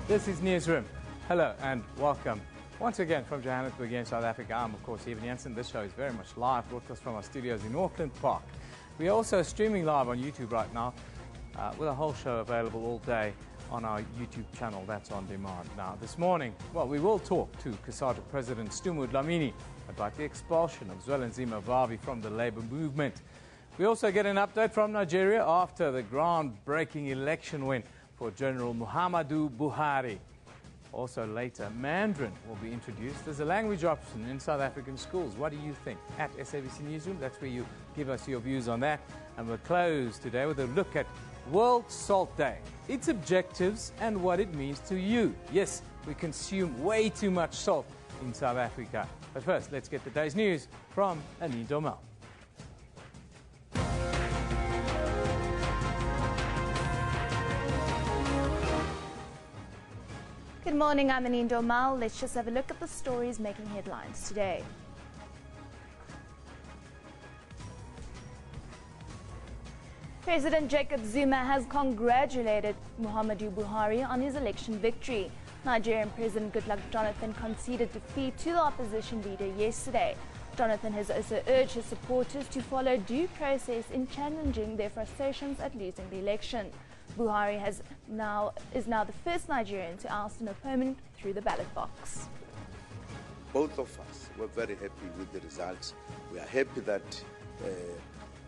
This is Newsroom. Hello and welcome. Once again from Johannesburg in South Africa, I'm of course Eben Jensen. This show is very much live, broadcast from our studios in Auckland Park. We are also streaming live on YouTube right now with a whole show available all day on our YouTube channel. That's on demand. Now this morning, well, we will talk to COSATU President Stumu Dlamini about the expulsion of Zwelinzima Vavi from the Labour movement. We also get an update from Nigeria after the groundbreaking election win for General Muhammadu Buhari. Also later, Mandarin will be introduced as a language option in South African schools. What do you think? At SABC Newsroom, that's where you give us your views on that. And we'll close today with a look at World Salt Day, its objectives and what it means to you. Yes, we consume way too much salt in South Africa. But first, let's get the day's news from Anine Dormal. Good morning, I'm Anine Dormal. Let's just have a look at the stories making headlines today. President Jacob Zuma has congratulated Muhammadu Buhari on his election victory. Nigerian President Goodluck Jonathan conceded defeat to the opposition leader yesterday. Jonathan has also urged his supporters to follow due process in challenging their frustrations at losing the election. Buhari is now the first Nigerian to oust an opponent through the ballot box. Both of us were very happy with the results. We are happy that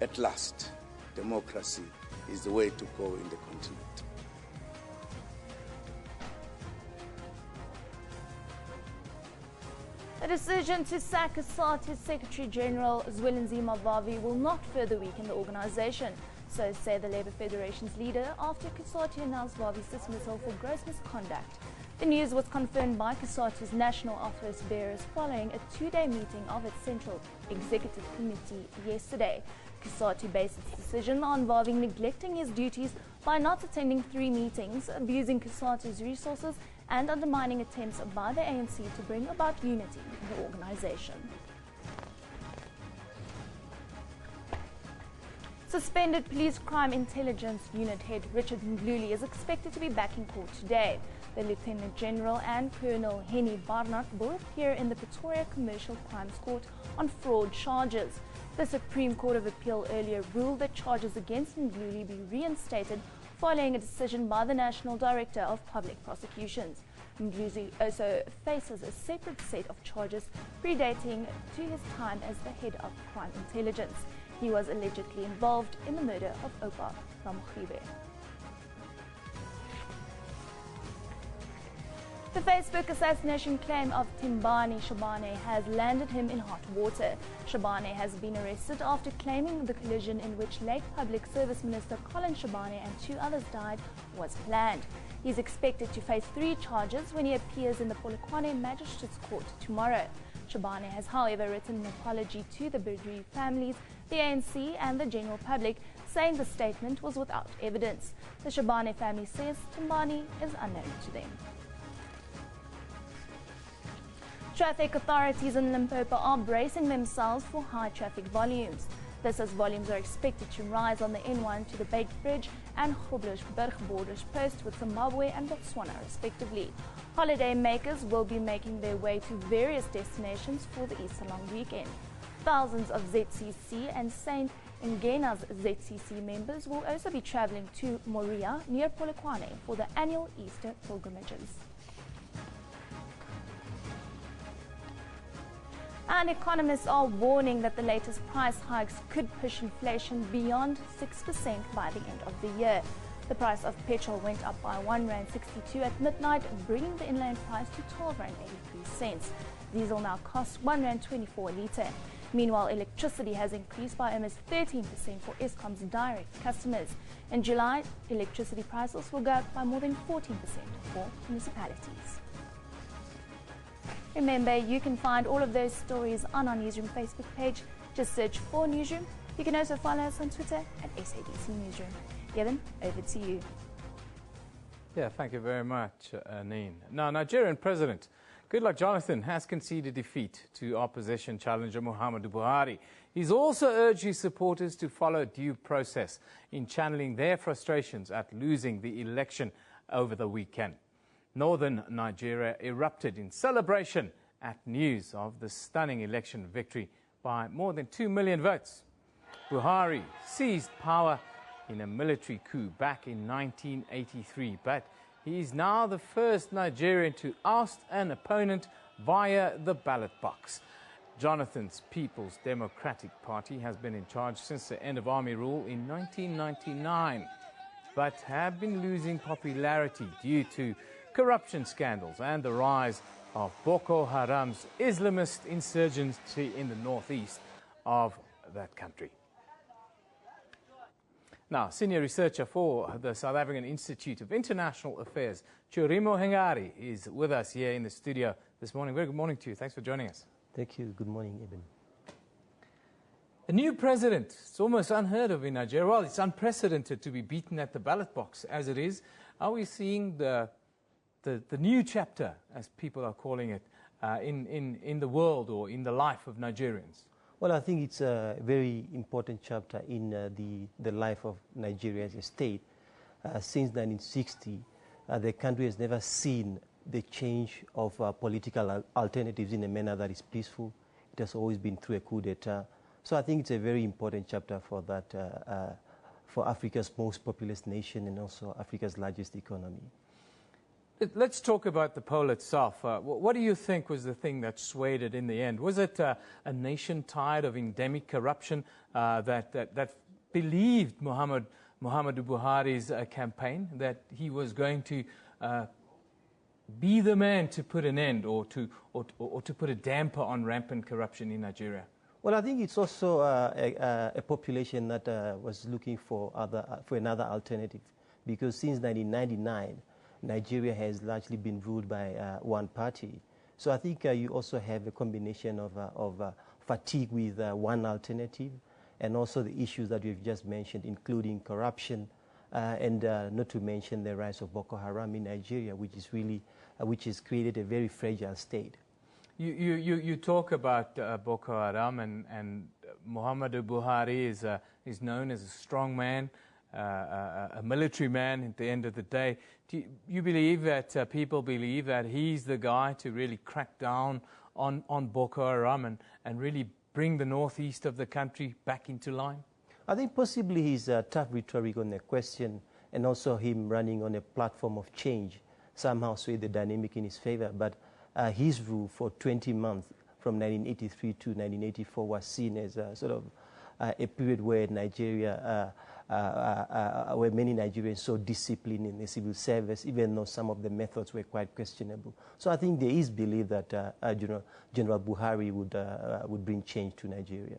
at last democracy is the way to go in the continent. The decision to sack COSATU's Secretary General Zwelinzima Vavi will not further weaken the organisation. So say the Labour Federation's leader after COSATU announced Vavi's dismissal for gross misconduct. The news was confirmed by COSATU's national office bearers following a two-day meeting of its Central Executive Committee yesterday. COSATU based its decision on Vavi neglecting his duties by not attending 3 meetings, abusing COSATU's resources and undermining attempts by the ANC to bring about unity in the organisation. Suspended Police Crime Intelligence Unit head Richard Mdluli is expected to be back in court today. The Lieutenant General and Colonel Henny Barnard will appear in the Pretoria Commercial Crimes Court on fraud charges. The Supreme Court of Appeal earlier ruled that charges against Mdluli be reinstated following a decision by the National Director of Public Prosecutions. Mdluli also faces a separate set of charges predating to his time as the head of crime intelligence. He was allegedly involved in the murder of Opa Ramokhibe. The Facebook assassination claim of Timbani Shabane has landed him in hot water. Shabane has been arrested after claiming the collision in which late Public Service Minister Colin Shabane and 2 others died was planned. He is expected to face 3 charges when he appears in the Polokwane Magistrates Court tomorrow. Shabane has, however, written an apology to the bereaved families, the ANC and the general public, saying the statement was without evidence. The Shabane family says Timbani is unknown to them. Traffic authorities in Limpopo are bracing themselves for high traffic volumes. This as volumes are expected to rise on the N1 to the Baked Bridge and Groblersberg borders post with Zimbabwe and Botswana respectively. Holiday makers will be making their way to various destinations for the Easter long weekend. Thousands of ZCC and St. Ngena's ZCC members will also be travelling to Moria near Polokwane for the annual Easter pilgrimages. And economists are warning that the latest price hikes could push inflation beyond 6% by the end of the year. The price of petrol went up by R1.62 at midnight, bringing the inland price to R12.83. Diesel now costs R1.24 a litre. Meanwhile, electricity has increased by almost 13% for Eskom's direct customers. In July, electricity prices will go up by more than 14% for municipalities. Remember, you can find all of those stories on our Newsroom Facebook page. Just search for Newsroom. You can also follow us on Twitter at SABC Newsroom. Evan, over to you. Yeah, thank you very much, Anine. Now, Nigerian President Goodluck Jonathan has conceded defeat to opposition challenger Muhammadu Buhari. He's also urged his supporters to follow due process in channeling their frustrations at losing the election over the weekend. Northern Nigeria erupted in celebration at news of the stunning election victory by more than 2 million votes. Buhari seized power in a military coup back in 1983, but he is now the first Nigerian to oust an opponent via the ballot box. Jonathan's People's Democratic Party has been in charge since the end of army rule in 1999, but have been losing popularity due to corruption scandals and the rise of Boko Haram's Islamist insurgency in the northeast of that country. Now, senior researcher for the South African Institute of International Affairs, Churimo Hengari, is with us here in the studio this morning. Very good morning to you. Thanks for joining us. Thank you. Good morning, Eben. A new president. It's almost unheard of in Nigeria. Well, it's unprecedented to be beaten at the ballot box as it is. Are we seeing the new chapter, as people are calling it, in the world or in the life of Nigerians? Well, I think it's a very important chapter in the life of Nigeria as a state. Since 1960, the country has never seen the change of political alternatives in a manner that is peaceful. It has always been through a coup d'etat. So I think it's a very important chapter for that, for Africa's most populous nation and also Africa's largest economy. Let's talk about the poll itself. What do you think was the thing that swayed it in the end? Was it a nation tired of endemic corruption that believed Muhammadu Buhari's campaign, that he was going to be the man to put an end or to put a damper on rampant corruption in Nigeria? Well, I think it's also a population that was looking for another alternative, because since 1999, Nigeria has largely been ruled by one party. So I think you also have a combination of fatigue with one alternative, and also the issues that we've just mentioned, including corruption, and not to mention the rise of Boko Haram in Nigeria, which has created a very fragile state. You talk about Boko Haram, and Muhammadu Buhari is known as a strong man, a military man at the end of the day. Do you believe that people believe that he's the guy to really crack down on Boko Haram and really bring the northeast of the country back into line? I think possibly his tough rhetoric on the question, and also him running on a platform of change, somehow swayed the dynamic in his favor. But his rule for 20 months from 1983 to 1984 was seen as sort of a period where Nigeria, where many Nigerians saw discipline in the civil service, even though some of the methods were quite questionable. So I think there is belief that General Buhari would bring change to Nigeria.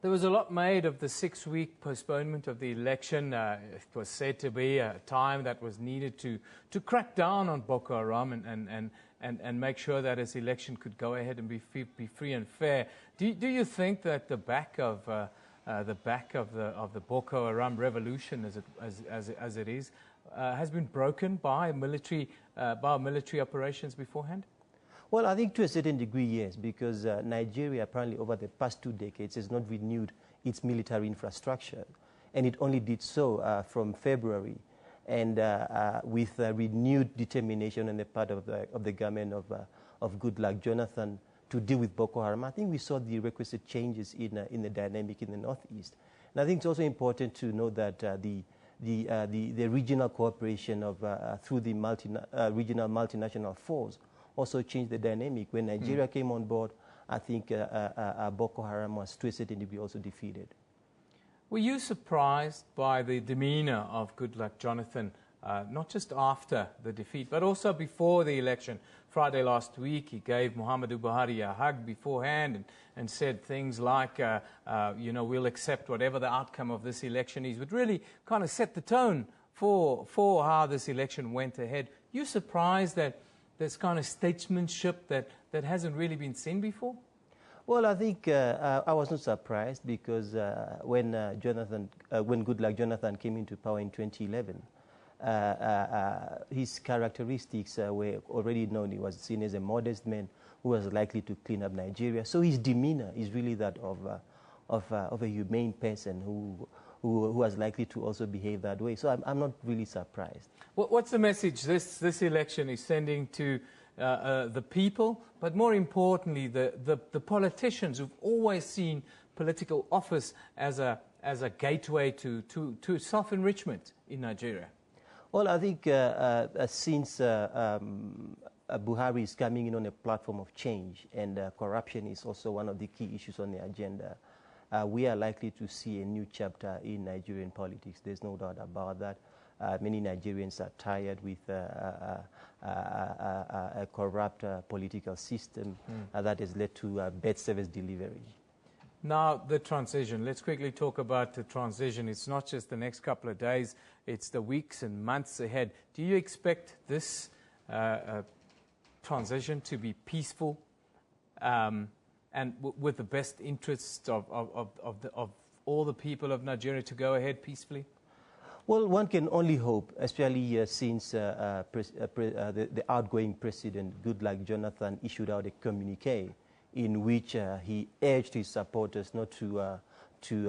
There was a lot made of the 6-week postponement of the election. It was said to be a time that was needed to crack down on Boko Haram and make sure that his election could go ahead and be free and fair. Do you think that the back of the Boko Haram revolution, as it is, has been broken by military operations beforehand? Well, I think to a certain degree, yes, because Nigeria apparently over the past 2 decades has not renewed its military infrastructure, and it only did so from February, and with renewed determination on the part of the government of Goodluck Jonathan to deal with Boko Haram. I think we saw the requisite changes in the dynamic in the northeast. And I think it's also important to note that the regional cooperation through the regional multinational force also changed the dynamic. When Nigeria came on board, I think Boko Haram was to a certain degree also defeated. Were you surprised by the demeanor of Goodluck Jonathan, not just after the defeat, but also before the election? Friday last week, he gave Muhammadu Buhari a hug beforehand and said things like, we'll accept whatever the outcome of this election is, but really kind of set the tone for how this election went ahead. You surprised that this kind of statesmanship that hasn't really been seen before? Well, I think I was not surprised, because when Goodluck Jonathan came into power in 2011, his characteristics were already known. He was seen as a modest man who was likely to clean up Nigeria. So his demeanor is really that of a humane person who who was likely to also behave that way. So I'm not really surprised. What's the message this election is sending to the people, but more importantly, the politicians who've always seen political office as a gateway to self-enrichment in Nigeria? Well, I think since Buhari is coming in on a platform of change, and corruption is also one of the key issues on the agenda, we are likely to see a new chapter in Nigerian politics. There's no doubt about that. Many Nigerians are tired with a corrupt political system that has led to bad service delivery. Now, the transition. Let's quickly talk about the transition. It's not just the next couple of days, it's the weeks and months ahead. Do you expect this transition to be peaceful and with the best interests of all the people of Nigeria to go ahead peacefully? Well, one can only hope, especially since the outgoing president, Goodluck Jonathan, issued out a communique in which he urged his supporters not to take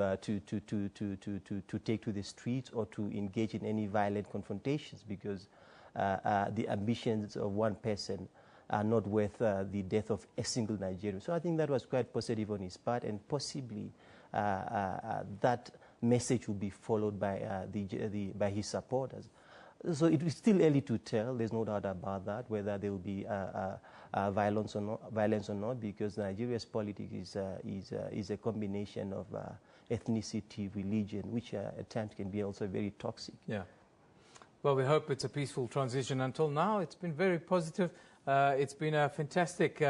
to the streets or to engage in any violent confrontations, because the ambitions of one person are not worth the death of a single Nigerian. So I think that was quite positive on his part, and possibly that message will be followed by by his supporters. So it is still early to tell. There's no doubt about that, whether there will be violence or not, because Nigeria's politics is a combination of ethnicity, religion, which at times can be also very toxic. Yeah. Well, we hope it's a peaceful transition. Until now, it's been very positive. It's been a fantastic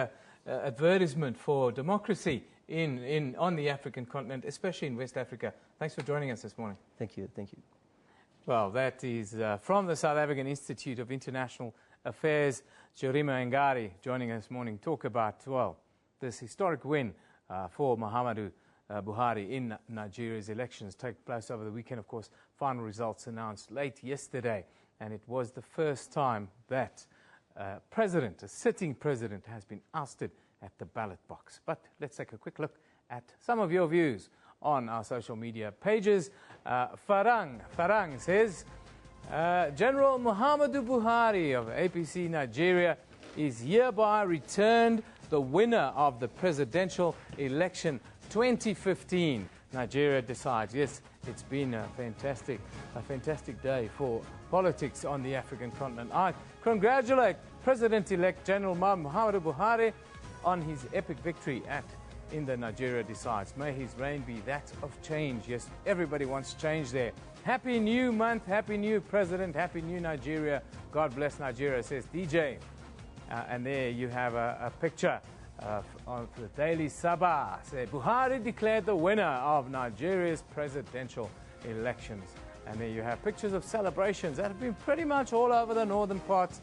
advertisement for democracy on the African continent, especially in West Africa. Thanks for joining us this morning. Thank you. Thank you. Well, that is from the South African Institute of International Affairs, Jerima Ngari, joining us this morning, talk about, well, this historic win for Muhammadu Buhari in Nigeria's elections take place over the weekend. Of course, final results announced late yesterday, and it was the first time that a sitting president, has been ousted at the ballot box. But let's take a quick look at some of your views on our social media pages. Farang says, General Muhammadu Buhari of APC Nigeria is hereby returned the winner of the presidential election 2015. Nigeria decides. Yes, it's been a fantastic day for politics on the African continent. I congratulate President-elect General Muhammadu Buhari on his epic victory in the Nigeria Decides. May his reign be that of change. Yes, everybody wants change there. Happy new month, happy new president, happy new Nigeria. God bless Nigeria, says DJ. And there you have a picture of the Daily Sabah. Say, Buhari declared the winner of Nigeria's presidential elections. And there you have pictures of celebrations that have been pretty much all over the northern parts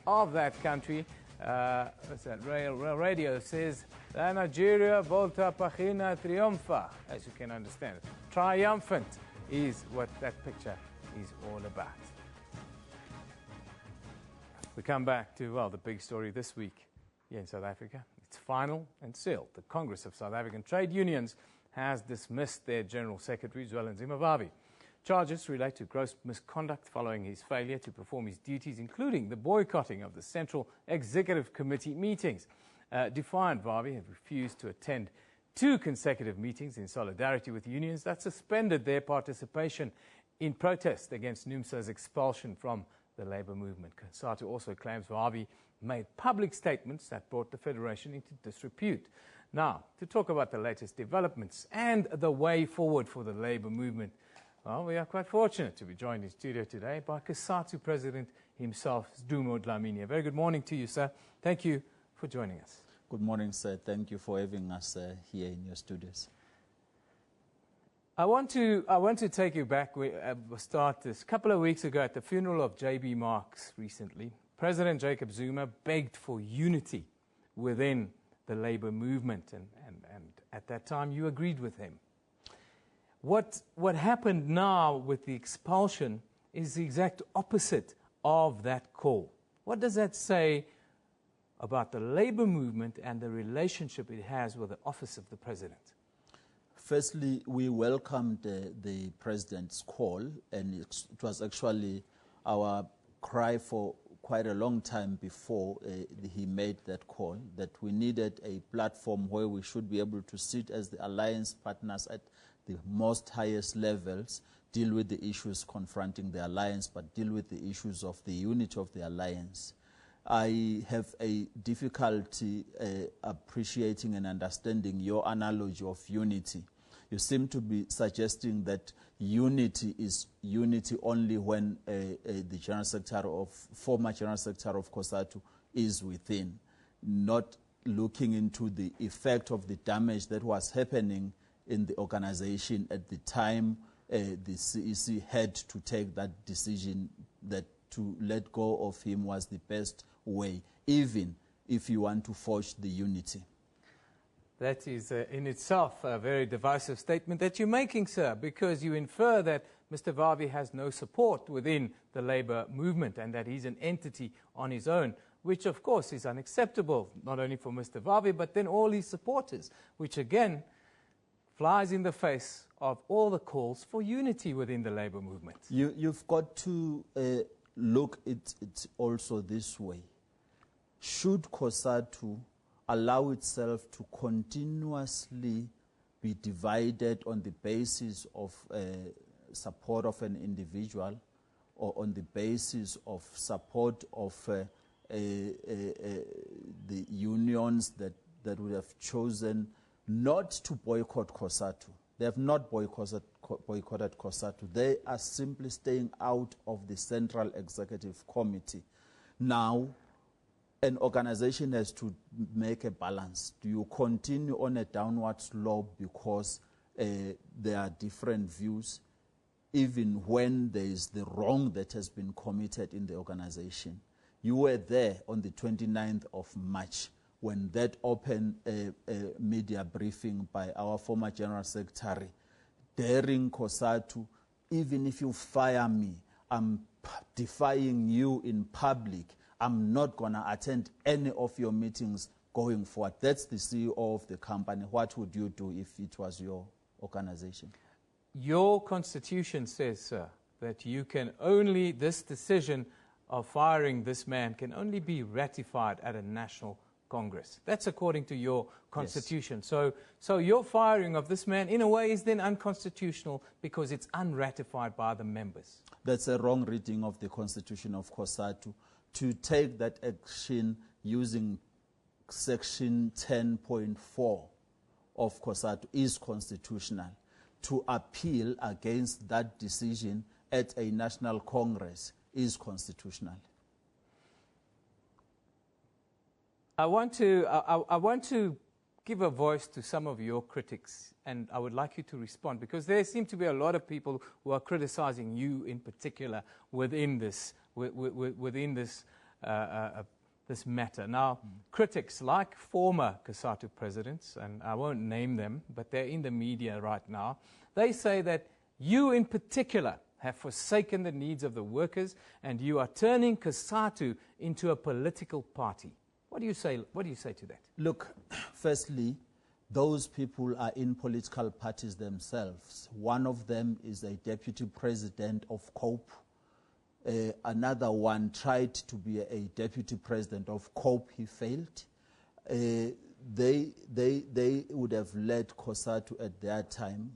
of that country. What's that? Rail Radio says, La Nigeria volta pagina triunfa, as you can understand. Triumphant is what that picture is all about. We come back to, well, the big story this week here in South Africa. It's final and sealed. The Congress of South African Trade Unions has dismissed their General Secretary, Zwelinzima Vavi. Charges relate to gross misconduct following his failure to perform his duties, including the boycotting of the Central Executive Committee meetings. Defiant, Vavi have refused to attend 2 consecutive meetings in solidarity with unions that suspended their participation in protest against NUMSA's expulsion from the labour movement. COSATU also claims Vavi made public statements that brought the Federation into disrepute. Now, to talk about the latest developments and the way forward for the labour movement, well, we are quite fortunate to be joined in studio today by COSATU President himself, Dumo Dlamini. A very good morning to you, sir. Thank you for joining us. Good morning, sir. Thank you for having us here in your studios. I want to take you back. We start this. A couple of weeks ago at the funeral of J.B. Marks recently, President Jacob Zuma begged for unity within the labour movement, and at that time you agreed with him. What happened now with the expulsion is the exact opposite of that call. What does that say about the labour movement and the relationship it has with the office of the president? Firstly, we welcomed the President's call, and it was actually our cry for quite a long time before he made that call, that we needed a platform where we should be able to sit as the alliance partners at the most highest levels, deal with the issues confronting the alliance, but deal with the issues of the unity of the alliance. I have a difficulty appreciating and understanding your analogy of unity. You seem to be suggesting that unity is unity only when the General Secretary of, former General Secretary of COSATU is within, not looking into the effect of the damage that was happening in the organization at the time the CEC had to take that decision that to let go of him was the best way, even if you want to forge the unity. That is in itself a very divisive statement that you're making, sir, because you infer that Mr. Vavi has no support within the labour movement and that he's an entity on his own, which of course is unacceptable, not only for Mr. Vavi, but then all his supporters, which again flies in the face of all the calls for unity within the labour movement. You've got to look at it also this way. Should COSATU allow itself to continuously be divided on the basis of support of an individual or on the basis of support of the unions that would have chosen not to boycott COSATU? They have not boycotted COSATU. They are simply staying out of the Central Executive Committee. Now, an organization has to make a balance. Do you continue on a downward slope because there are different views, even when there is the wrong that has been committed in the organization? You were there on the 29th of March when that open media briefing by our former General Secretary, daring COSATU, even if you fire me, I'm defying you in public, I'm not going to attend any of your meetings going forward. That's the CEO of the company. What would you do if it was your organization? Your constitution says, sir, that you can only, this decision of firing this man can only be ratified at a national Congress. That's according to your constitution. Yes. So your firing of this man, in a way, is then unconstitutional because it's unratified by the members. That's a wrong reading of the constitution of COSATU. To take that action using section 10.4 of COSATU is constitutional. To appeal against that decision at a national congress is constitutional. I want to give a voice to some of your critics, and I would like you to respond, because there seem to be a lot of people who are criticizing you in particular within this this matter. Now, critics like former COSATU presidents, and I won't name them, but they're in the media right now, they say that you in particular have forsaken the needs of the workers and you are turning COSATU into a political party. What do you say to that? Look, firstly, those people are in political parties themselves. One of them is a deputy president of COPE. Another one tried to be a deputy president of COPE. He failed. They would have led COSATU at their time.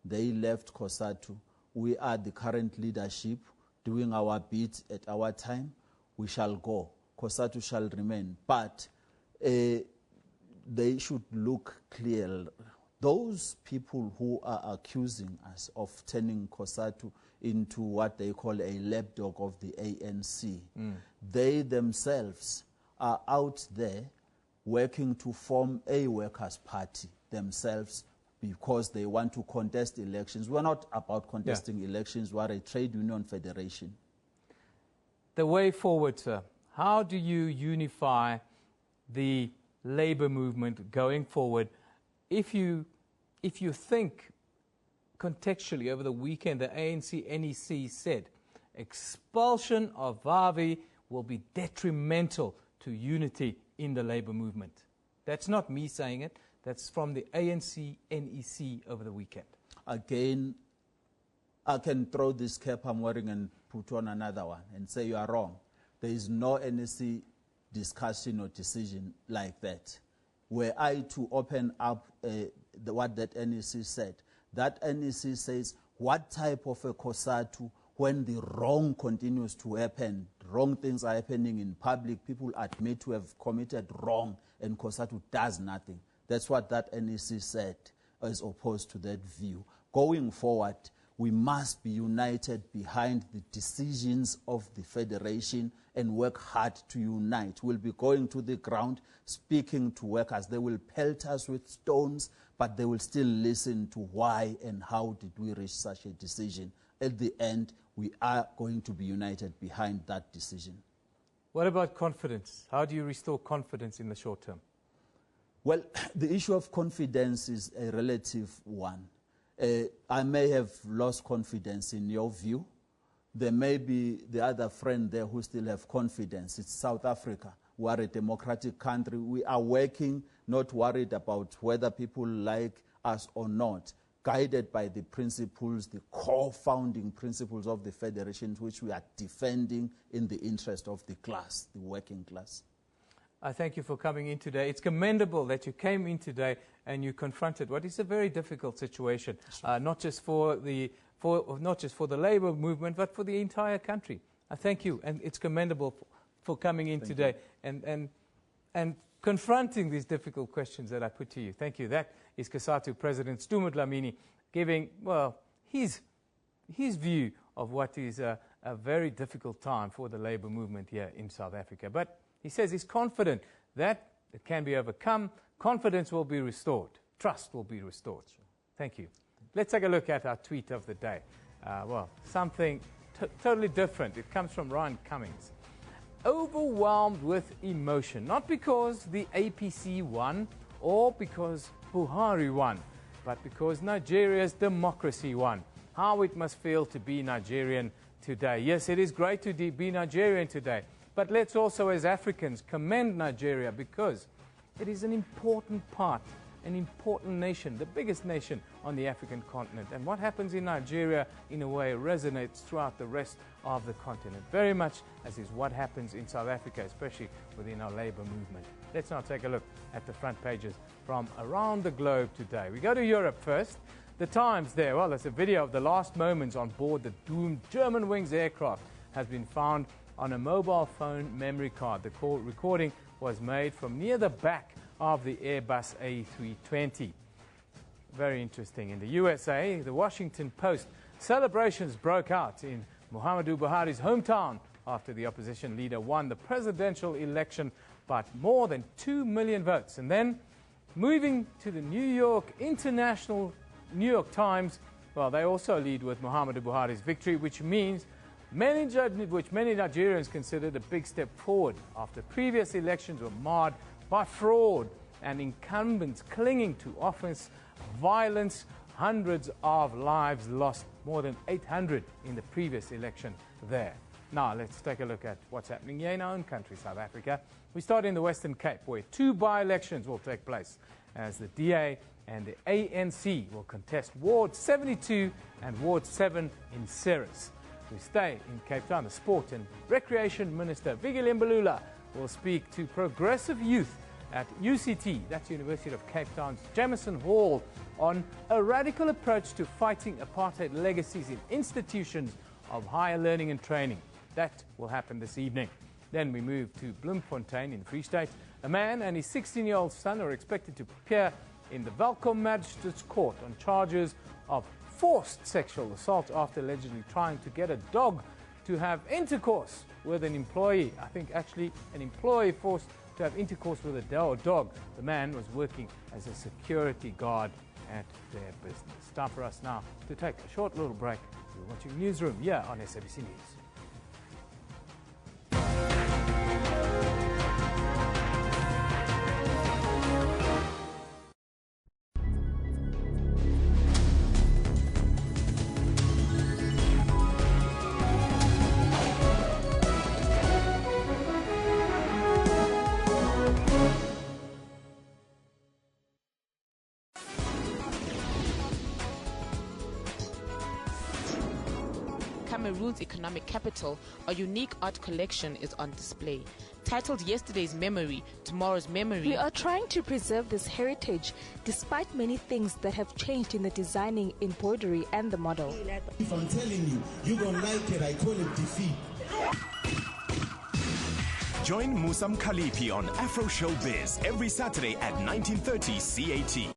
They left COSATU. We are the current leadership doing our bit at our time. We shall go. COSATU shall remain. But they should look clear. Those people who are accusing us of turning COSATU into what they call a lapdog of the ANC, they themselves are out there working to form a workers' party themselves because they want to contest elections. We're not about contesting elections. We're a trade union federation. The way forward, sir, how do you unify the labor movement going forward? If you think contextually over the weekend, the ANC NEC said expulsion of Vavi will be detrimental to unity in the labor movement. That's not me saying it. That's from the ANC NEC over the weekend. Again, I can throw this cap I'm wearing and put on another one and say you are wrong. There is no NEC discussion or decision like that. Were I to open up what that NEC said, that NEC says what type of a COSATU, when the wrong continues to happen, wrong things are happening in public, people admit to have committed wrong, and COSATU does nothing. That's what that NEC said, as opposed to that view. Going forward, we must be united behind the decisions of the Federation and work hard to unite. We'll be going to the ground, speaking to workers. They will pelt us with stones, but they will still listen to why and how did we reach such a decision. At the end, we are going to be united behind that decision. What about confidence? How do you restore confidence in the short term? Well, the issue of confidence is a relative one. I may have lost confidence in your view. There may be the other friend there who still have confidence. It's South Africa. We are a democratic country. We are working, not worried about whether people like us or not, guided by the principles, the core founding principles of the Federation, which we are defending in the interest of the class, the working class. I thank you for coming in today. It's commendable that you came in today and you confronted what is a very difficult situation, not just for the labor movement, but for the entire country. I thank you, and it's commendable for coming in today and confronting these difficult questions that I put to you. Thank you. That is COSATU President Stu Dlamini giving, well, his view of what is a very difficult time for the labor movement here in South Africa. But he says he's confident that it can be overcome, confidence will be restored, trust will be restored. Thank you. Let's take a look at our tweet of the day. Well, something totally different. It comes from Ryan Cummings. Overwhelmed with emotion, not because the APC won or because Buhari won, but because Nigeria's democracy won. How it must feel to be Nigerian today. Yes, it is great to be Nigerian today. But let's also, as Africans, commend Nigeria because it is an important part, an important nation, the biggest nation on the African continent. And what happens in Nigeria, in a way, resonates throughout the rest of the continent, very much as is what happens in South Africa, especially within our labor movement. Let's now take a look at the front pages from around the globe today. We go to Europe first. The Times there, well, there's a video of the last moments on board the doomed Germanwings aircraft has been found on a mobile phone memory card. The recording was made from near the back of the Airbus A320. Very interesting. In the USA, the Washington Post, celebrations broke out in Muhammadu Buhari's hometown after the opposition leader won the presidential election by more than 2 million votes. And then, moving to the New York Times, well, they also lead with Muhammadu Buhari's victory, which many Nigerians considered a big step forward after previous elections were marred by fraud and incumbents clinging to office, violence, hundreds of lives lost, more than 800 in the previous election there. Now let's take a look at what's happening here in our own country, South Africa. We start in the Western Cape, where 2 by-elections will take place as the DA and the ANC will contest Ward 72 and Ward 7 in Ceres. We stay in Cape Town. The Sport and Recreation Minister, Vigile Mbalula, will speak to progressive youth at UCT, that's University of Cape Town's Jameson Hall, on a radical approach to fighting apartheid legacies in institutions of higher learning and training. That will happen this evening. Then we move to Bloemfontein in Free State. A man and his 16-year-old son are expected to appear in the Welkom Magistrates Court on charges of forced sexual assault after allegedly trying to get a dog to have intercourse with an employee. I think actually an employee forced to have intercourse with a dog. The man was working as a security guard at their business. Time for us now to take a short little break. You're watching Newsroom here on SABC News. Cameroon's economic capital, a unique art collection is on display. Titled Yesterday's Memory, Tomorrow's Memory. We are trying to preserve this heritage despite many things that have changed in the designing, embroidery and the model. If I'm telling you, you don't like it, I call it defeat. Join Musam Khalipi on Afro Showbiz every Saturday at 19:30 CAT.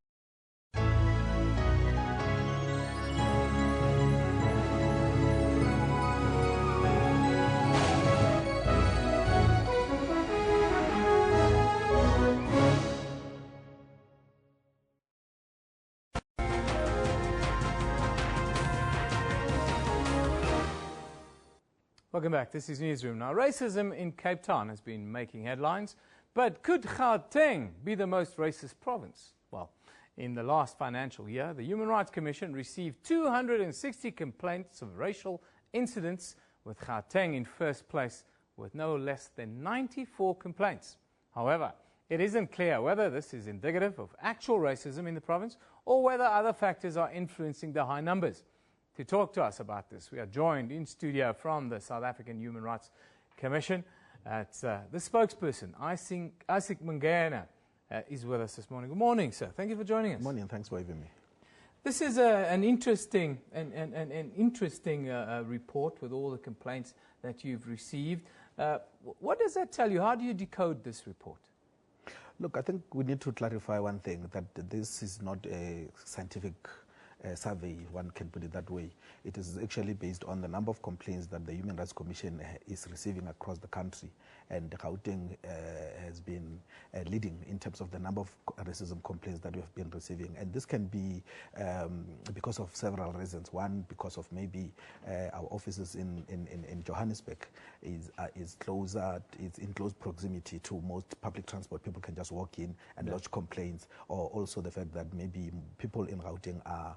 Welcome back. This is Newsroom. Now, racism in Cape Town has been making headlines, but could Gauteng be the most racist province? Well, in the last financial year, the Human Rights Commission received 260 complaints of racial incidents, with Gauteng in first place with no less than 94 complaints. However, it isn't clear whether this is indicative of actual racism in the province or whether other factors are influencing the high numbers. To talk to us about this, we are joined in studio from the South African Human Rights Commission. It's the spokesperson, Isaac Mungena, is with us this morning. Good morning, sir. Thank you for joining us. Good morning, thanks for having me. This is an interesting report with all the complaints that you've received. What does that tell you? How do you decode this report? Look, I think we need to clarify one thing, that this is not a scientific survey, one can put it that way. It is actually based on the number of complaints that the Human Rights Commission is receiving across the country, and Gauteng has been leading in terms of the number of racism complaints that we have been receiving. And this can be because of several reasons. One, because of maybe our offices in Johannesburg is closer, it's in close proximity to most public transport. People can just walk in and lodge complaints, or also the fact that maybe people in Gauteng are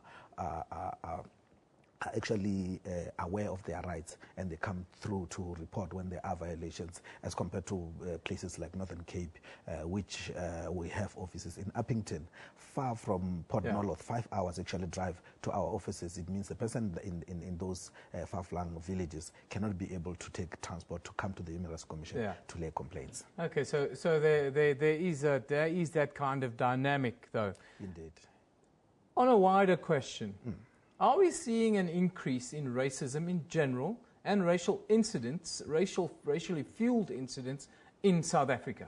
actually aware of their rights, and they come through to report when there are violations, as compared to places like Northern Cape, which we have offices in Uppington, far from Port Noloth, 5 hours actually drive to our offices. It means the person in those far-flung villages cannot be able to take transport to come to the Human Rights Commission to lay complaints. Okay, so there is that kind of dynamic, though. Indeed. On a wider question, are we seeing an increase in racism in general and racial incidents, racially fueled incidents in South Africa?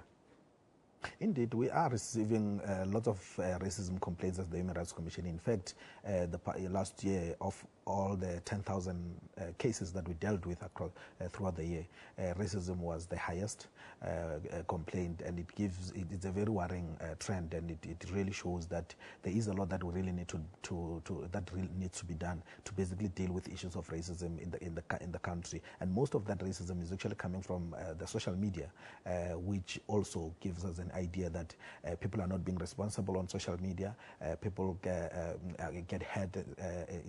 Indeed, we are receiving lots of racism complaints as the Human Rights Commission. In fact, last year, of all the 10,000 cases that we dealt with throughout the year, racism was the highest complaint, and it's a very worrying trend, and it really shows that there is a lot that we really need that really needs to be done to basically deal with issues of racism in the country. And most of that racism is actually coming from the social media, which also gives us an idea that people are not being responsible on social media. People get hurt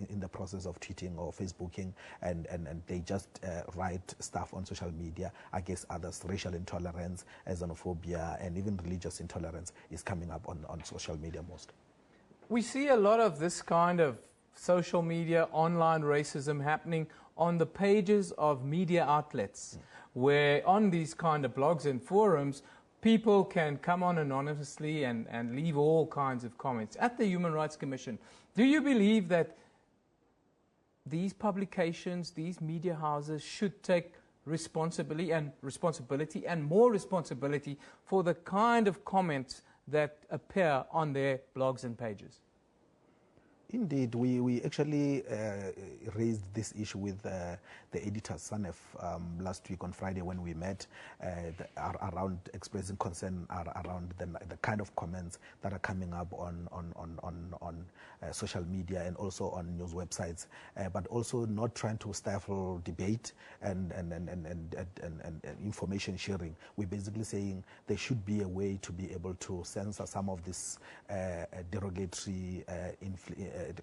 in the process of tweeting or Facebooking, and they just write stuff on social media against others. Racial intolerance, xenophobia, and even religious intolerance is coming up on social media most. We see a lot of this kind of social media, online racism happening on the pages of media outlets, where on these kind of blogs and forums, people can come on anonymously and leave all kinds of comments. At the Human Rights Commission, do you believe that these publications, these media houses should take responsibility and more responsibility for the kind of comments that appear on their blogs and pages? Indeed, we actually raised this issue with the editor, SANEF, last week on Friday when we met, around expressing concern around the kind of comments that are coming up on social media and also on news websites, but also not trying to stifle debate and information sharing. We're basically saying there should be a way to be able to censor some of this derogatory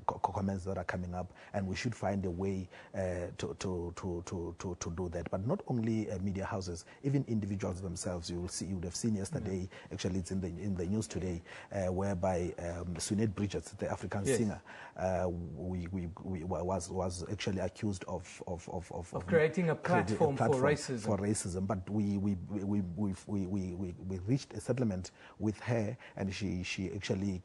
comments that are coming up, and we should find a way to do that. But not only media houses, even individuals themselves. You would have seen yesterday. Actually, it's in the news today, whereby Sunette Bridges, the African singer, was actually accused of creating a platform for racism. But we reached a settlement with her, and she actually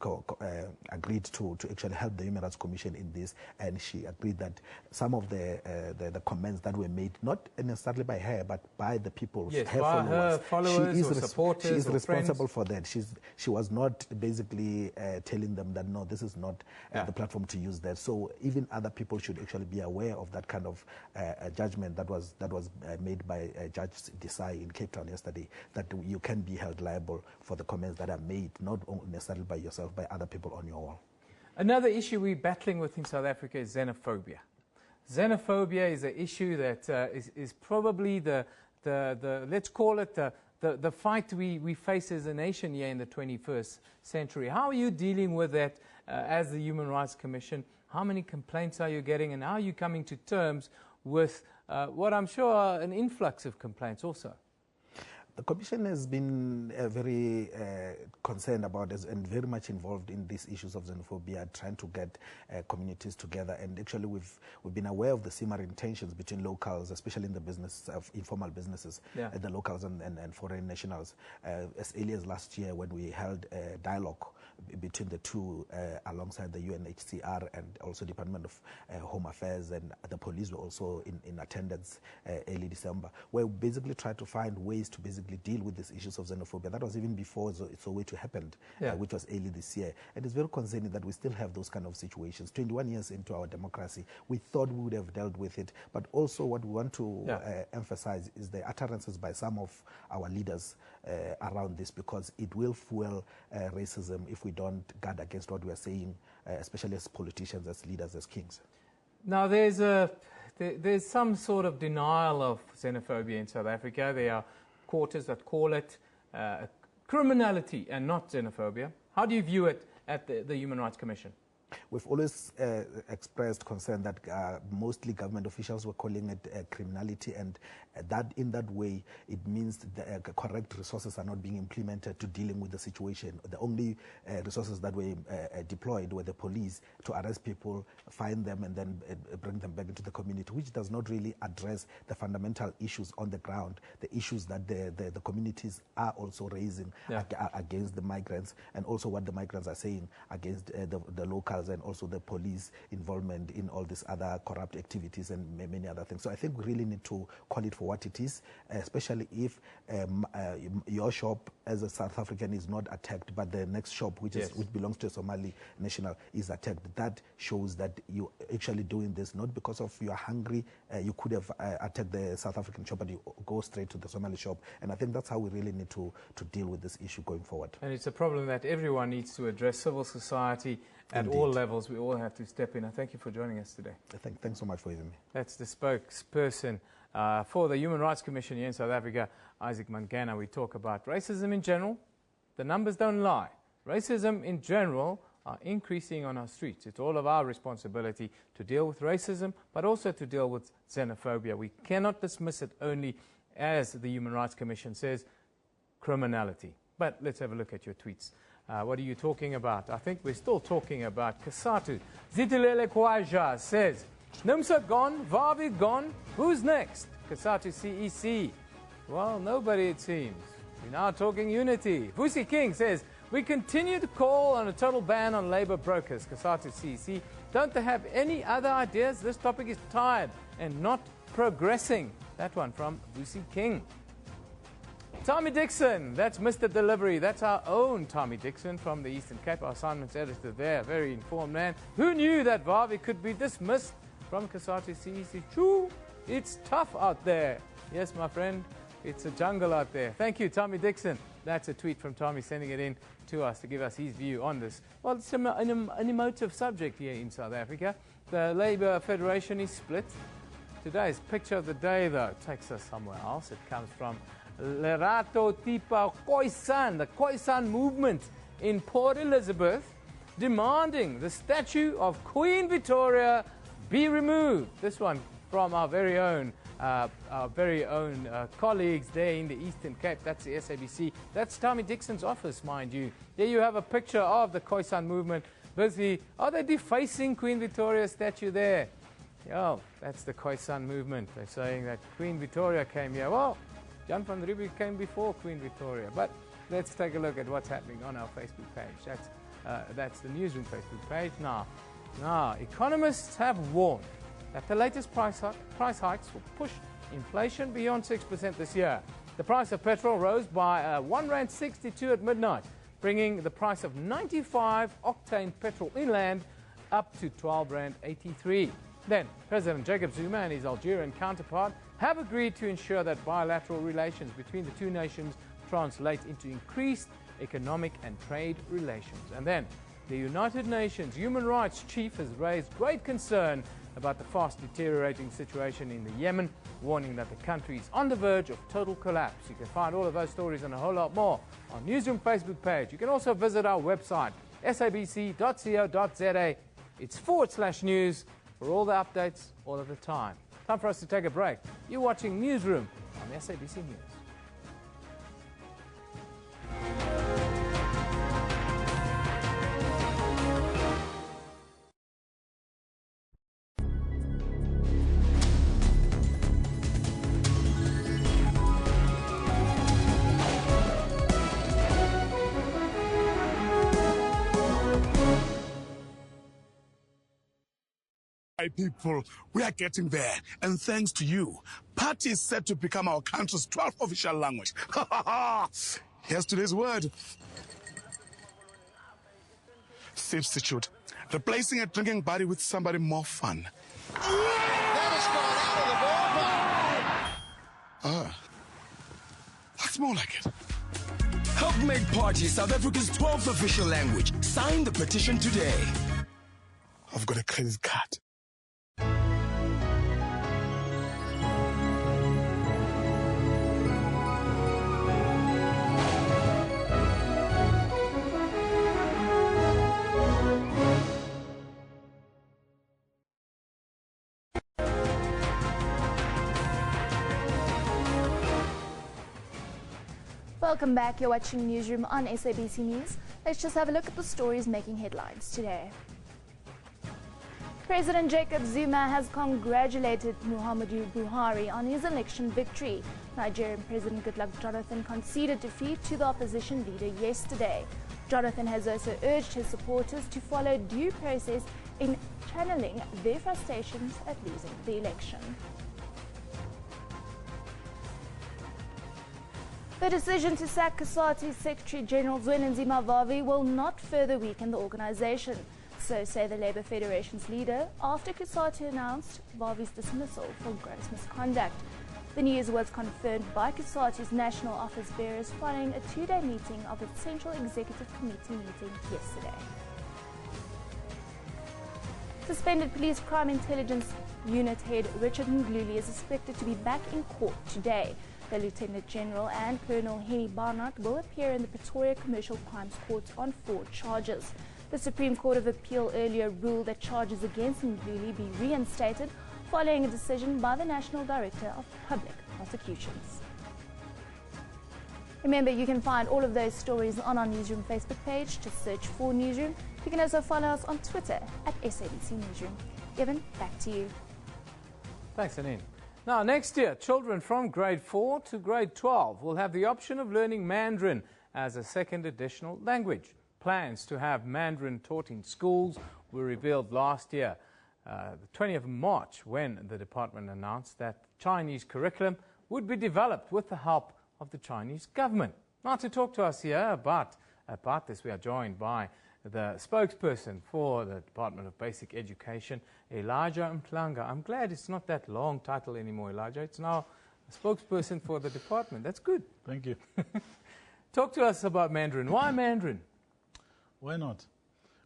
agreed to actually help the Human Rights Commission in this, and she agreed that some of the comments that were made, not necessarily by her, but by the people, her followers or supporters, she is or responsible friends. for that. She was not basically telling them that no, this is not the platform to use that. So even other people should actually be aware of that kind of judgment that was made by Judge Desai in Cape Town yesterday, that you can be held liable for the comments that are made, not necessarily by yourself, by other people on your wall. Another issue we're battling with in South Africa is xenophobia. Xenophobia is an issue that is probably the let's call it the fight we face as a nation here in the 21st century. How are you dealing with that as the Human Rights Commission? How many complaints are you getting, and how are you coming to terms with what I'm sure are an influx of complaints also? The Commission has been very concerned about this and very much involved in these issues of xenophobia, trying to get communities together. And actually, we've been aware of the simmering tensions between locals, especially in the business of informal businesses, the locals and foreign nationals. As early as last year, when we held a dialogue between the two, alongside the UNHCR and also Department of Home Affairs, and the police were also in attendance early December, where we basically tried to find ways to basically deal with these issues of xenophobia. That was even before Soweto happened, which was early this year. And it's very concerning that we still have those kind of situations. 21 years into our democracy, we thought we would have dealt with it. But also what we want to emphasize is the utterances by some of our leaders around this, because it will fuel racism if we don't guard against what we are saying, especially as politicians, as leaders, as kings. Now, there's some sort of denial of xenophobia in South Africa. There are quarters that call it criminality and not xenophobia. How do you view it at the Human Rights Commission? We've always expressed concern that mostly government officials were calling it criminality, and that in that way it means the correct resources are not being implemented to dealing with the situation. The only resources that were deployed were the police to arrest people, find them, and then bring them back into the community, which does not really address the fundamental issues on the ground, the issues that the communities are also raising against the migrants, and also what the migrants are saying against the locals, and also the police involvement in all these other corrupt activities and many other things. So I think we really need to call it for what it is, especially if your shop as a South African is not attacked, but the next shop, which belongs to a Somali national, is attacked. That shows that you're actually doing this not because of you're hungry. You could have attacked the South African shop, but you go straight to the Somali shop. And I think that's how we really need to deal with this issue going forward. And it's a problem that everyone needs to address. Civil society at all levels, we all have to step in. And thank you for joining us today. Thanks so much for having me. That's the spokesperson for the Human Rights Commission here in South Africa, Isaac Mangana. We talk about racism in general. The numbers don't lie. Racism in general are increasing on our streets. It's all of our responsibility to deal with racism, but also to deal with xenophobia. We cannot dismiss it only, as the Human Rights Commission says, criminality. But let's have a look at your tweets. What are you talking about? I think we're still talking about Kasatu. Zitilele Kwaja says, Nimsa gone, Vavi gone, who's next? Kasatu CEC. Well, nobody it seems. We're now talking unity. Vusi King says, we continue to call on a total ban on labor brokers. Kasatu CEC. Don't they have any other ideas? This topic is tired and not progressing. That one from Vusi King. Tommy Dixon, that's Mr. Delivery. That's our own Tommy Dixon from the Eastern Cape, our assignments editor there. Very informed man. Who knew that Vavi could be dismissed from Kasatu CEC? True, it's tough out there. Yes, my friend, it's a jungle out there. Thank you, Tommy Dixon. That's a tweet from Tommy sending it in to us to give us his view on this. Well, it's an emotive subject here in South Africa. The Labour Federation is split. Today's picture of the day, though, takes us somewhere else. It comes from Lerato Tipa Khoisan, the Khoisan movement in Port Elizabeth, demanding the statue of Queen Victoria be removed. This one from our very own colleagues there in the Eastern Cape. That's the SABC. That's Tommy Dixon's office, mind you. There you have a picture of the Khoisan movement. Busy. Are they defacing Queen Victoria's statue there? Oh, that's the Khoisan movement. They're saying that Queen Victoria came here. Well, Jan van Riebeeck came before Queen Victoria. But let's take a look at what's happening on our Facebook page. That's the Newsroom Facebook page. Now, economists have warned that the latest price hikes will push inflation beyond 6% this year. The price of petrol rose by R1.62 at midnight, bringing the price of 95-octane petrol inland up to R12.83. Then, President Jacob Zuma and his Algerian counterpart have agreed to ensure that bilateral relations between the two nations translate into increased economic and trade relations. And then, the United Nations Human Rights Chief has raised great concern about the fast deteriorating situation in the Yemen, warning that the country is on the verge of total collapse. You can find all of those stories and a whole lot more on Newsroom Facebook page. You can also visit our website, sabc.co.za. It's /news for all the updates all of the time. Time for us to take a break. You're watching Newsroom on SABC News. Hi people, we are getting there, and thanks to you, Pati is set to become our country's 12th official language. Here's today's word. Substitute. Replacing a drinking buddy with somebody more fun. That has gone out of the ballpark. That's more like it. Help make Pati South Africa's 12th official language. Sign the petition today. I've got a credit card. Welcome back. You're watching Newsroom on SABC News. Let's just have a look at the stories making headlines today. President Jacob Zuma has congratulated Muhammadu Buhari on his election victory. Nigerian President Goodluck Jonathan conceded defeat to the opposition leader yesterday. Jonathan has also urged his supporters to follow due process in channeling their frustrations at losing the election. The decision to sack COSATU's Secretary General Zwelinzima Vavi will not further weaken the organization, so say the Labour Federation's leader, after COSATU announced Vavi's dismissal for gross misconduct. The news was confirmed by COSATU's national office bearers following a two-day meeting of its Central Executive Committee meeting yesterday. Suspended Police Crime Intelligence Unit head Richard Ndluli is expected to be back in court today. The Lieutenant General and Colonel Henny Barnard will appear in the Pretoria Commercial Crimes Court on 4 charges. The Supreme Court of Appeal earlier ruled that charges against Ndluli be reinstated following a decision by the National Director of Public Prosecutions. Remember, you can find all of those stories on our Newsroom Facebook page. Just search for Newsroom. You can also follow us on Twitter at SABC Newsroom. Evan, back to you. Thanks, Anine. Now, next year, children from grade 4 to grade 12 will have the option of learning Mandarin as a second additional language. Plans to have Mandarin taught in schools were revealed last year, the 20th of March, when the department announced that Chinese curriculum would be developed with the help of the Chinese government. Now, to talk to us here about this, we are joined by the spokesperson for the Department of Basic Education, Elijah Mhlanga. I'm glad it's not that long title anymore, Elijah. It's now a spokesperson for the department. That's good. Thank you. Talk to us about Mandarin. Why Mandarin? Why not?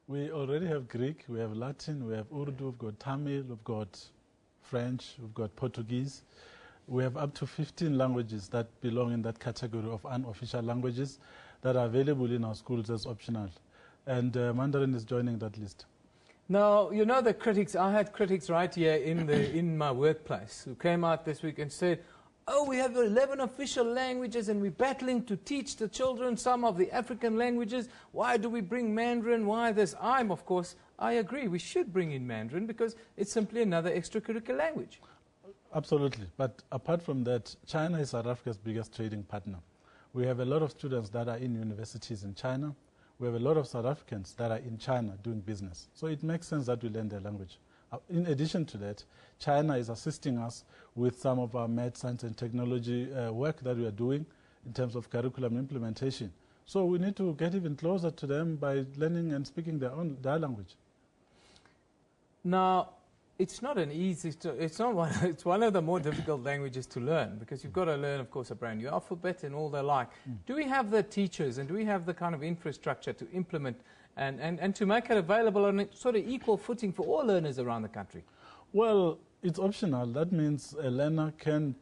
We already have Greek, we have Latin, we have Urdu, we've got Tamil, we've got French, we've got Portuguese. We have up to 15 languages that belong in that category of unofficial languages that are available in our schools as optional. and Mandarin is joining that list. Now, you know the critics, I had critics right here in my workplace who came out this week and said, oh, we have 11 official languages and we're battling to teach the children some of the African languages. Why do we bring Mandarin? Why this? Of course, I agree. We should bring in Mandarin because it's simply another extracurricular language. Absolutely. But apart from that, China is South Africa's biggest trading partner. We have a lot of students that are in universities in China. We have a lot of South Africans that are in China doing business. So it makes sense that we learn their language. In addition to that, China is assisting us with some of our math, science and technology work that we are doing in terms of curriculum implementation. So we need to get even closer to them by learning and speaking their language. Now, it's not an easy, it's one of the more difficult languages to learn because you've got to learn, of course, a brand new alphabet and all the like. Do we have the teachers and do we have the kind of infrastructure to implement and to make it available on a sort of equal footing for all learners around the country? Well, it's optional. That means a learner can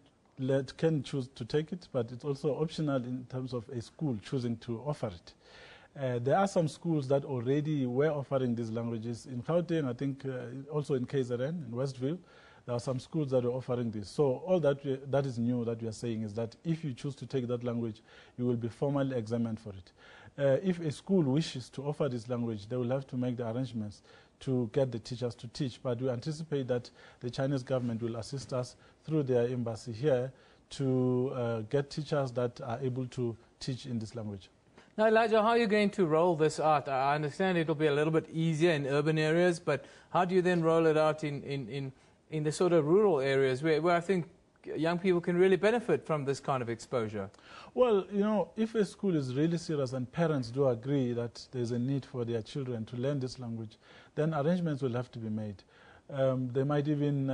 choose to take it, but it's also optional in terms of a school choosing to offer it. There are some schools that already were offering these languages. In Gauteng, I think also in KZN, in Westville, there are some schools that are offering this. So all that is new that we are saying is that if you choose to take that language, you will be formally examined for it. If a school wishes to offer this language, they will have to make the arrangements to get the teachers to teach. But we anticipate that the Chinese government will assist us through their embassy here to get teachers that are able to teach in this language. Now, Elijah, how are you going to roll this out? I understand it'll be a little bit easier in urban areas, but how do you then roll it out in the sort of rural areas where I think young people can really benefit from this kind of exposure? Well, you know, if a school is really serious and parents do agree that there's a need for their children to learn this language, then arrangements will have to be made. They might even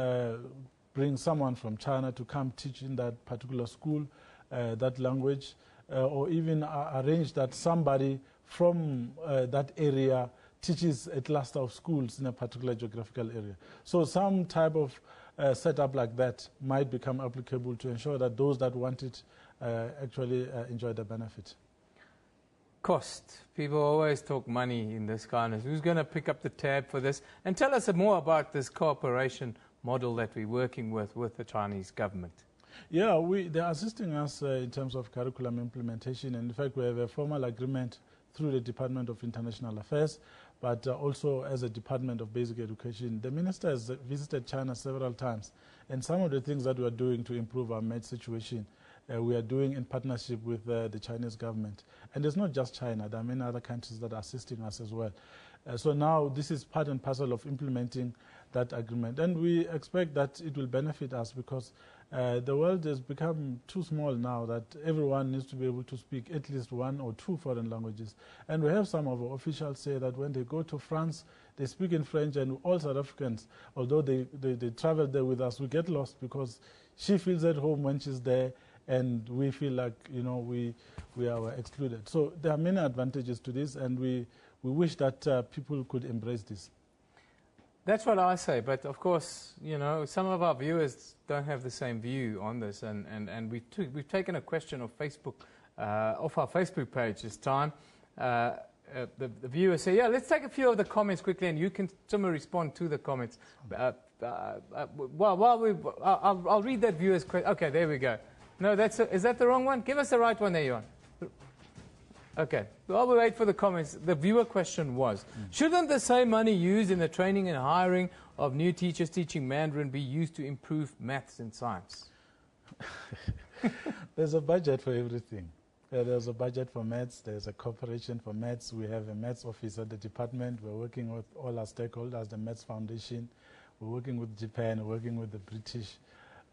bring someone from China to come teach in that particular school that language. Or even arrange that somebody from that area teaches a cluster of schools in a particular geographical area. So some type of setup like that might become applicable to ensure that those that want it actually enjoy the benefit. Cost. People always talk money in this kind of. Who's going to pick up the tab for this? And tell us more about this cooperation model that we're working with the Chinese government. Yeah, they're assisting us in terms of curriculum implementation. And in fact, we have a formal agreement through the Department of International Affairs, but also as a Department of Basic Education. The minister has visited China several times, and some of the things that we are doing to improve our math situation, we are doing in partnership with the Chinese government. And it's not just China. There are many other countries that are assisting us as well. So now this is part and parcel of implementing that agreement. And we expect that it will benefit us because the world has become too small now that everyone needs to be able to speak at least one or two foreign languages. And we have some of our officials say that when they go to France, they speak in French, and all South Africans, although they travel there with us, we get lost because she feels at home when she's there, and we feel like, you know, we are excluded. So there are many advantages to this, and we wish that people could embrace this. That's what I say, but of course, you know, some of our viewers don't have the same view on this, and we've taken a question of Facebook, off our Facebook page this time. The viewers say, yeah, let's take a few of the comments quickly, and you can somehow respond to the comments. I'll read that viewer's question. Okay, there we go. No, is that the wrong one? Give us the right one there, Johan. Okay, while we wait for the comments, the viewer question was, shouldn't the same money used in the training and hiring of new teachers teaching Mandarin be used to improve maths and science? There's a budget for everything. There's a budget for maths, there's a corporation for maths, we have a maths office at the department, we're working with all our stakeholders, the Maths Foundation, we're working with Japan, we're working with the British,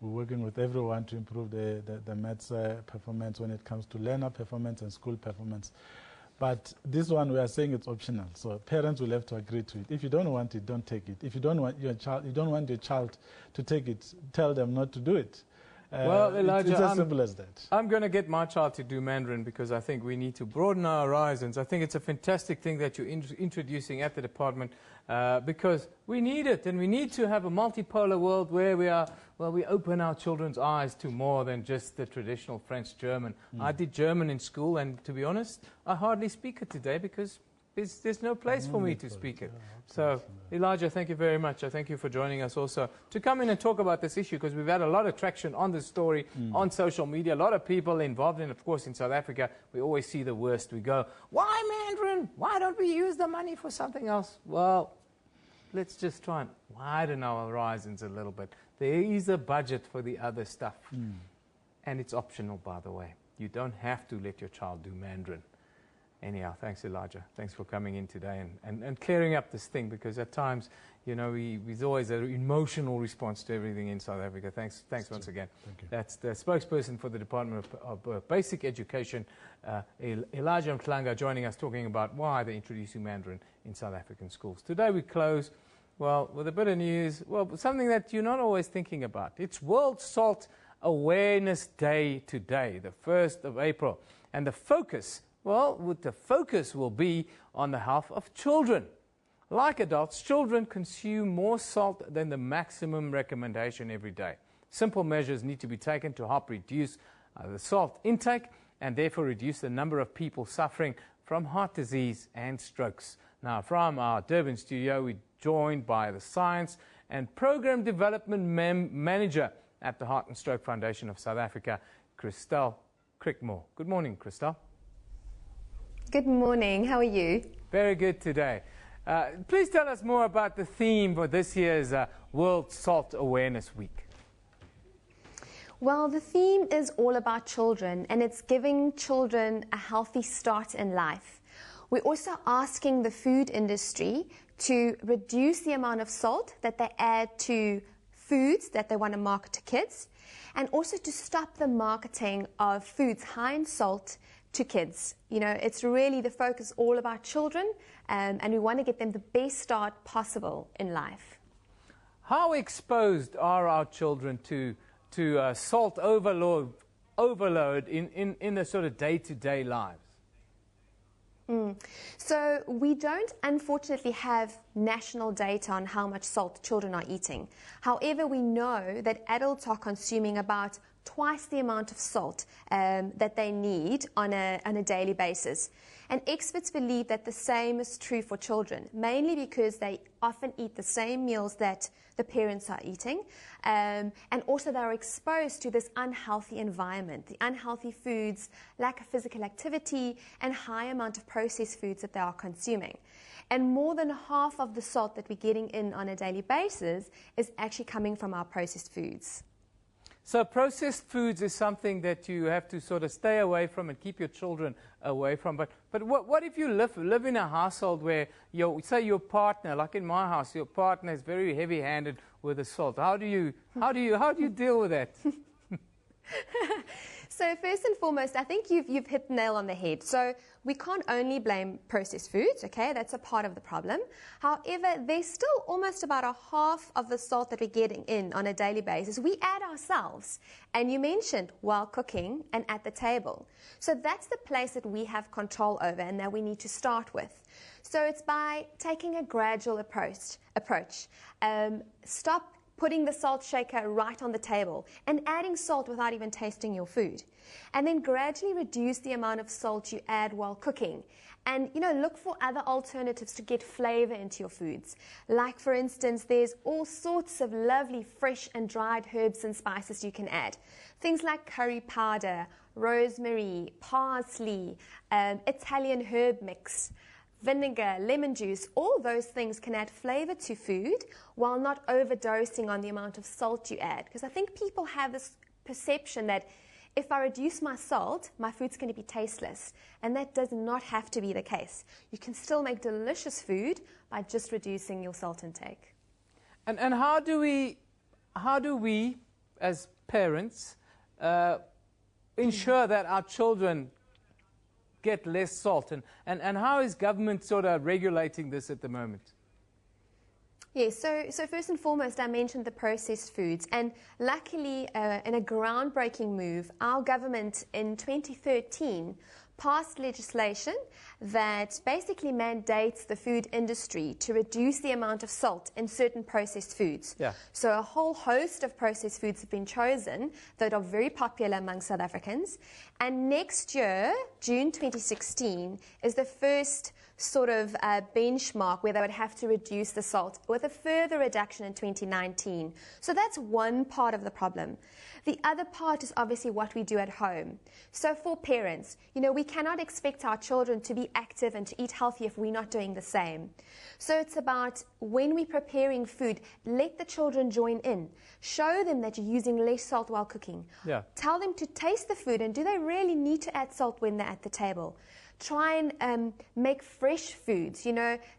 we're working with everyone to improve the maths performance when it comes to learner performance and school performance. But this one, we are saying it's optional, so parents will have to agree to it. If you don't want it, don't take it. If you don't want your child to take it, tell them not to do it. Well, Elijah, it's as simple as that. I'm going to get my child to do Mandarin because I think we need to broaden our horizons. I think it's a fantastic thing that you're introducing at the department because we need it, and we need to have a multipolar world where we open our children's eyes to more than just the traditional French-German. I did German in school, and to be honest, I hardly speak it today because there's no place for me to speak it. So, Elijah, thank you very much. I thank you for joining us also to come in and talk about this issue, because we've had a lot of traction on this story on social media. A lot of people involved in it. Of course, in South Africa, we always see the worst. We go, why Mandarin? Why don't we use the money for something else? Well, let's just try and widen our horizons a little bit. There is a budget for the other stuff. And it's optional, by the way. You don't have to let your child do Mandarin. Anyhow, thanks, Elijah. Thanks for coming in today and clearing up this thing, because at times, you know, there's always an emotional response to everything in South Africa. Thanks once again. Thank you. That's the spokesperson for the Department of Basic Education, Elijah Mklanga, joining us, talking about why they're introducing Mandarin in South African schools. Today we close, well, with a bit of news, well, something that you're not always thinking about. It's World Salt Awareness Day today, the 1st of April. And the focus, well, the focus will be on the health of children. Like adults, children consume more salt than the maximum recommendation every day. Simple measures need to be taken to help reduce the salt intake and therefore reduce the number of people suffering from heart disease and strokes. Now, from our Durban studio, we're joined by the Science and Program Development Manager at the Heart and Stroke Foundation of South Africa, Christelle Crickmore. Good morning, Christelle. Good morning. How are you? Very good today. Please tell us more about the theme for this year's World Salt Awareness Week. Well, the theme is all about children, and it's giving children a healthy start in life. We're also asking the food industry to reduce the amount of salt that they add to foods that they want to market to kids, and also to stop the marketing of foods high in salt to kids. You know, it's really the focus all about children, and we want to get them the best start possible in life. How exposed are our children to salt overload in the sort of day-to-day lives? So we don't, unfortunately, have national data on how much salt children are eating. However, we know that adults are consuming about twice the amount of salt that they need on a daily basis. And experts believe that the same is true for children, mainly because they often eat the same meals that the parents are eating, and also they're exposed to this unhealthy environment, the unhealthy foods, lack of physical activity, and high amount of processed foods that they are consuming. And more than half of the salt that we're getting in on a daily basis is actually coming from our processed foods. So processed foods is something that you have to sort of stay away from and keep your children away from. But what if you live in a household where say your partner, like in my house, your partner is very heavy-handed with the salt? How do you deal with that? So first and foremost, I think you've hit the nail on the head. So we can't only blame processed foods, okay? That's a part of the problem. However, there's still almost about a half of the salt that we're getting in on a daily basis we add ourselves. And you mentioned while cooking and at the table. So that's the place that we have control over and that we need to start with. So it's by taking a gradual approach. Stop putting the salt shaker right on the table and adding salt without even tasting your food. And then gradually reduce the amount of salt you add while cooking. And, you know, look for other alternatives to get flavor into your foods. Like, for instance, there's all sorts of lovely fresh and dried herbs and spices you can add. Things like curry powder, rosemary, parsley, Italian herb mix, vinegar, lemon juice, all those things can add flavor to food while not overdosing on the amount of salt you add. Because I think people have this perception that if I reduce my salt, my food's going to be tasteless. And that does not have to be the case. You can still make delicious food by just reducing your salt intake. And how do we as parents ensure that our children get less salt, and how is government sort of regulating this at the moment? Yes, so first and foremost, I mentioned the processed foods, and luckily, in a groundbreaking move, our government in 2013 passed legislation that basically mandates the food industry to reduce the amount of salt in certain processed foods. Yeah. So a whole host of processed foods have been chosen that are very popular among South Africans. And next year, June 2016, is the first sort of benchmark where they would have to reduce the salt, with a further reduction in 2019. So that's one part of the problem. The other part is obviously what we do at home. So for parents, we cannot expect our children to be active and to eat healthy if we're not doing the same. So it's about, when we're preparing food, let the children join in. Show them that you're using less salt while cooking. Yeah. Tell them to taste the food, and do they really need to add salt when they're at the table? Try and make fresh foods,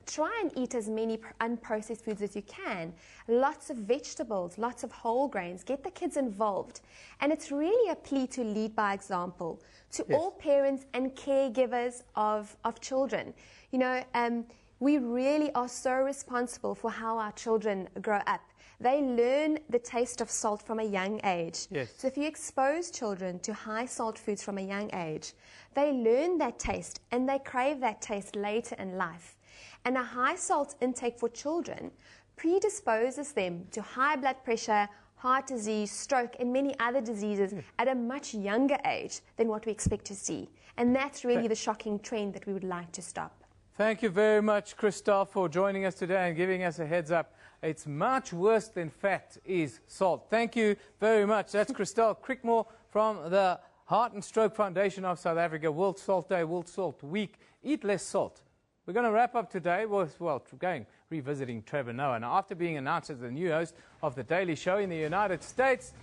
try and eat as many unprocessed foods as you can. Lots of vegetables, lots of whole grains. Get the kids involved. And it's really a plea to lead by example to all parents and caregivers of children. We really are so responsible for how our children grow up. They learn the taste of salt from a young age. Yes. So if you expose children to high salt foods from a young age, they learn that taste and they crave that taste later in life. And a high salt intake for children predisposes them to high blood pressure, heart disease, stroke, and many other diseases at a much younger age than what we expect to see. And that's really the shocking trend that we would like to stop. Thank you very much, Christophe, for joining us today and giving us a heads up. It's much worse than fat is salt. Thank you very much. That's Christelle Crickmore from the Heart and Stroke Foundation of South Africa. World Salt Day, World Salt Week. Eat less salt. We're going to wrap up today with, revisiting Trevor Noah. Now, after being announced as the new host of The Daily Show in the United States,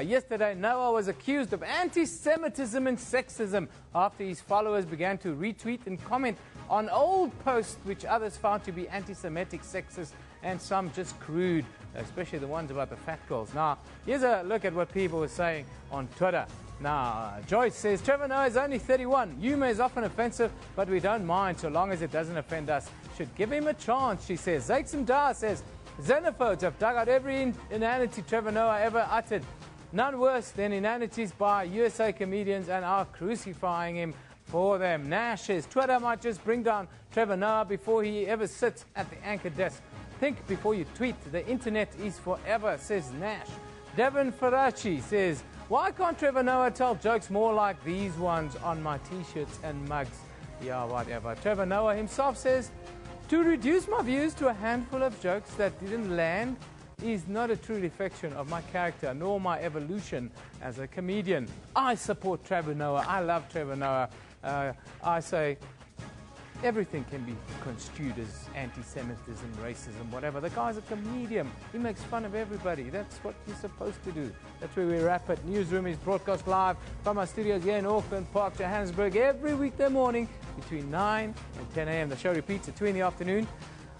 yesterday, Noah was accused of anti-Semitism and sexism after his followers began to retweet and comment on old posts which others found to be anti-Semitic, sexist, and some just crude, especially the ones about the fat girls. Now, here's a look at what people were saying on Twitter. Now, Joyce says, Trevor Noah is only 31. Humor is often offensive, but we don't mind so long as it doesn't offend us. Should give him a chance, she says. Zaxum Dar says, xenophobes have dug out every inanity Trevor Noah ever uttered. None worse than inanities by USA comedians, and are crucifying him for them. Nash says, Twitter might just bring down Trevor Noah before he ever sits at the anchor desk. Think before you tweet. The internet is forever, says Nash. Devin Farachi says, why can't Trevor Noah tell jokes more like these ones on my t-shirts and mugs? Yeah, whatever. Trevor Noah himself says, to reduce my views to a handful of jokes that didn't land is not a true reflection of my character nor my evolution as a comedian. I support Trevor Noah. I love Trevor Noah. I say everything can be construed as anti-Semitism, racism, whatever. The guy's a comedian. He makes fun of everybody. That's what you're supposed to do. That's where we wrap it. Newsroom is broadcast live from our studios here in Auckland Park, Johannesburg, every weekday morning between 9 and 10 a.m. The show repeats at 2 in the afternoon,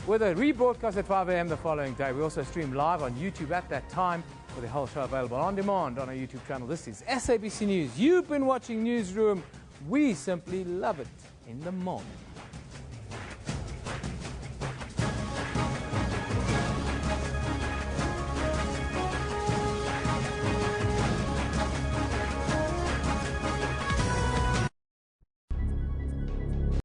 with a rebroadcast at 5 a.m. the following day. We also stream live on YouTube at that time, with the whole show available on demand on our YouTube channel. This is SABC News. You've been watching Newsroom. We simply love it in the morning.